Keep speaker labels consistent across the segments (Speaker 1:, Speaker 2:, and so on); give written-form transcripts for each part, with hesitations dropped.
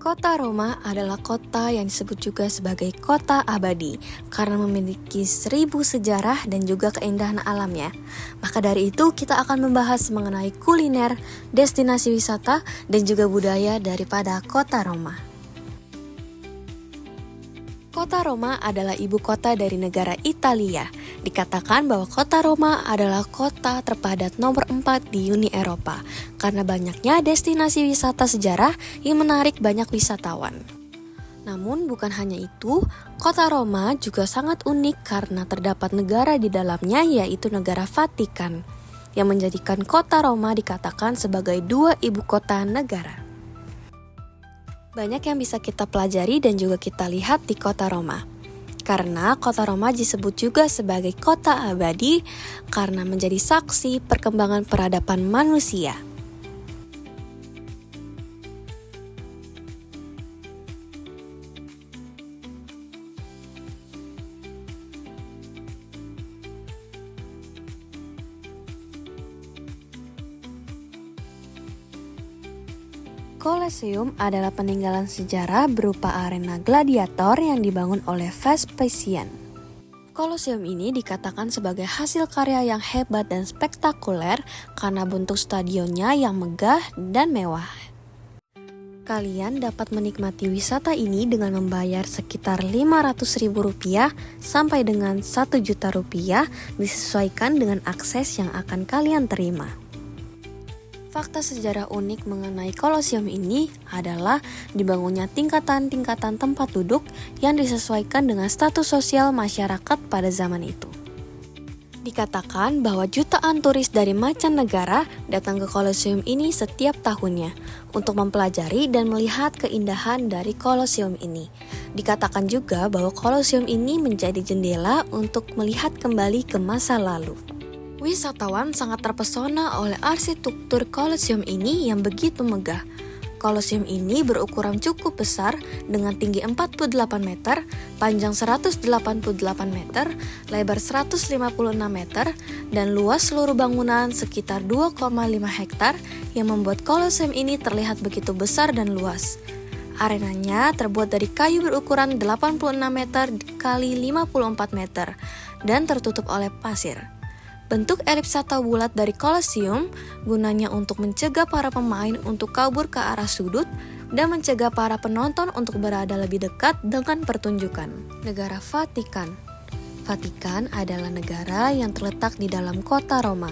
Speaker 1: Kota Roma adalah kota yang disebut juga sebagai kota abadi karena memiliki 1000 sejarah dan juga keindahan alamnya. Maka dari itu kita akan membahas mengenai kuliner, destinasi wisata, dan juga budaya daripada kota Roma. Kota Roma adalah ibu kota dari negara Italia. Dikatakan bahwa kota Roma adalah kota terpadat nomor 4 di Uni Eropa karena banyaknya destinasi wisata sejarah yang menarik banyak wisatawan. Namun bukan hanya itu, kota Roma juga sangat unik karena terdapat negara di dalamnya, yaitu negara Vatikan, yang menjadikan kota Roma dikatakan sebagai dua ibu kota negara. Banyak yang bisa kita pelajari dan juga kita lihat di kota Roma. Karena kota Roma disebut juga sebagai kota abadi karena menjadi saksi perkembangan peradaban manusia. Colosseum adalah peninggalan sejarah berupa arena gladiator yang dibangun oleh Vespasian. Colosseum ini dikatakan sebagai hasil karya yang hebat dan spektakuler karena bentuk stadionnya yang megah dan mewah. Kalian dapat menikmati wisata ini dengan membayar sekitar Rp500.000 sampai dengan Rp1.000.000 disesuaikan dengan akses yang akan kalian terima. Fakta sejarah unik mengenai Colosseum ini adalah dibangunnya tingkatan-tingkatan tempat duduk yang disesuaikan dengan status sosial masyarakat pada zaman itu. Dikatakan bahwa jutaan turis dari mancanegara datang ke Colosseum ini setiap tahunnya untuk mempelajari dan melihat keindahan dari Colosseum ini. Dikatakan juga bahwa Colosseum ini menjadi jendela untuk melihat kembali ke masa lalu. Wisatawan sangat terpesona oleh arsitektur Colosseum ini yang begitu megah. Colosseum ini berukuran cukup besar dengan tinggi 48 meter, panjang 188 meter, lebar 156 meter, dan luas seluruh bangunan sekitar 2,5 hektar yang membuat Colosseum ini terlihat begitu besar dan luas. Arenanya terbuat dari kayu berukuran 86 meter kali 54 meter dan tertutup oleh pasir. Bentuk elips atau bulat dari Colosseum gunanya untuk mencegah para pemain untuk kabur ke arah sudut dan mencegah para penonton untuk berada lebih dekat dengan pertunjukan. Negara Vatikan. Vatikan adalah negara yang terletak di dalam kota Roma.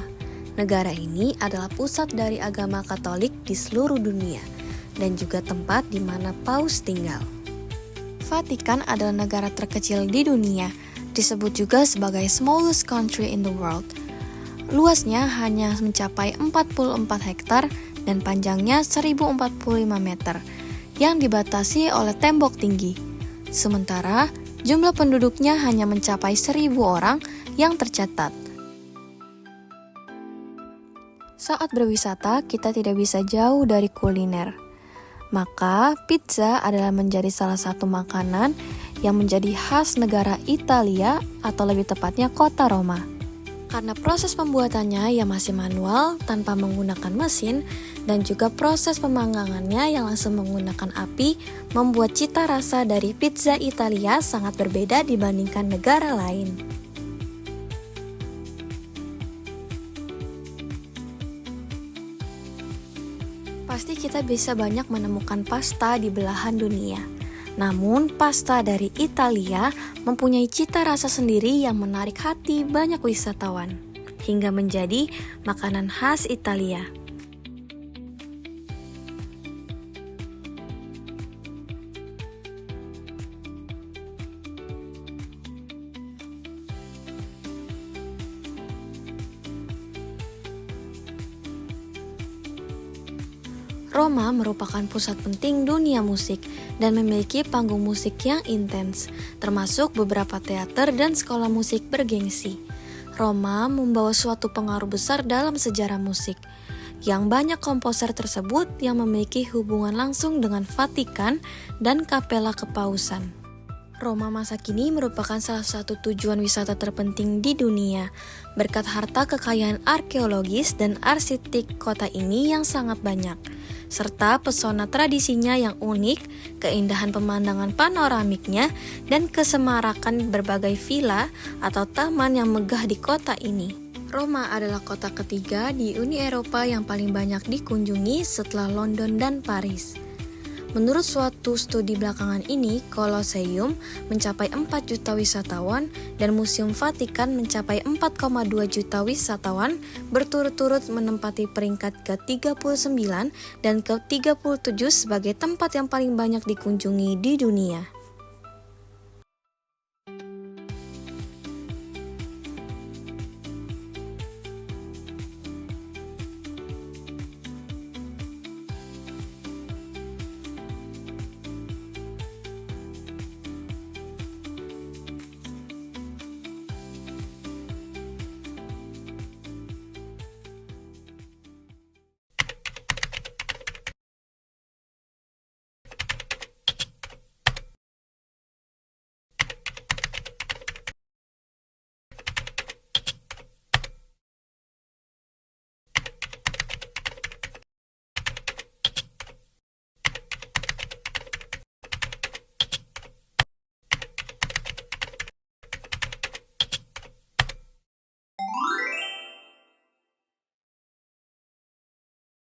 Speaker 1: Negara ini adalah pusat dari agama Katolik di seluruh dunia dan juga tempat di mana Paus tinggal. Vatikan adalah negara terkecil di dunia, disebut juga sebagai smallest country in the world. Luasnya hanya mencapai 44 hektar dan panjangnya 1045 meter yang dibatasi oleh tembok tinggi. Sementara jumlah penduduknya hanya mencapai 1000 orang yang tercatat. Saat berwisata, kita tidak bisa jauh dari kuliner. Maka pizza adalah menjadi salah satu makanan yang menjadi khas negara Italia atau lebih tepatnya kota Roma. Karena proses pembuatannya yang masih manual tanpa menggunakan mesin dan juga proses pemanggangannya yang langsung menggunakan api membuat cita rasa dari pizza Italia sangat berbeda dibandingkan negara lain. Pasti kita bisa banyak menemukan pasta di belahan dunia. Namun, pasta dari Italia mempunyai cita rasa sendiri yang menarik hati banyak wisatawan, hingga menjadi makanan khas Italia. Roma merupakan pusat penting dunia musik dan memiliki panggung musik yang intens, termasuk beberapa teater dan sekolah musik bergengsi. Roma membawa suatu pengaruh besar dalam sejarah musik, yang banyak komposer tersebut yang memiliki hubungan langsung dengan Vatikan dan Kapela Kepausan. Roma masa kini merupakan salah satu tujuan wisata terpenting di dunia, berkat harta kekayaan arkeologis dan arsitek kota ini yang sangat banyak. serta pesona tradisinya yang unik, keindahan pemandangan panoramiknya, dan kesemarakan berbagai villa atau taman yang megah di kota ini. Roma adalah kota ketiga di Uni Eropa yang paling banyak dikunjungi setelah London dan Paris. Menurut suatu studi belakangan ini, Colosseum mencapai 4 juta wisatawan dan Museum Vatikan mencapai 4,2 juta wisatawan, berturut-turut menempati peringkat ke-39 dan ke-37 sebagai tempat yang paling banyak dikunjungi di dunia.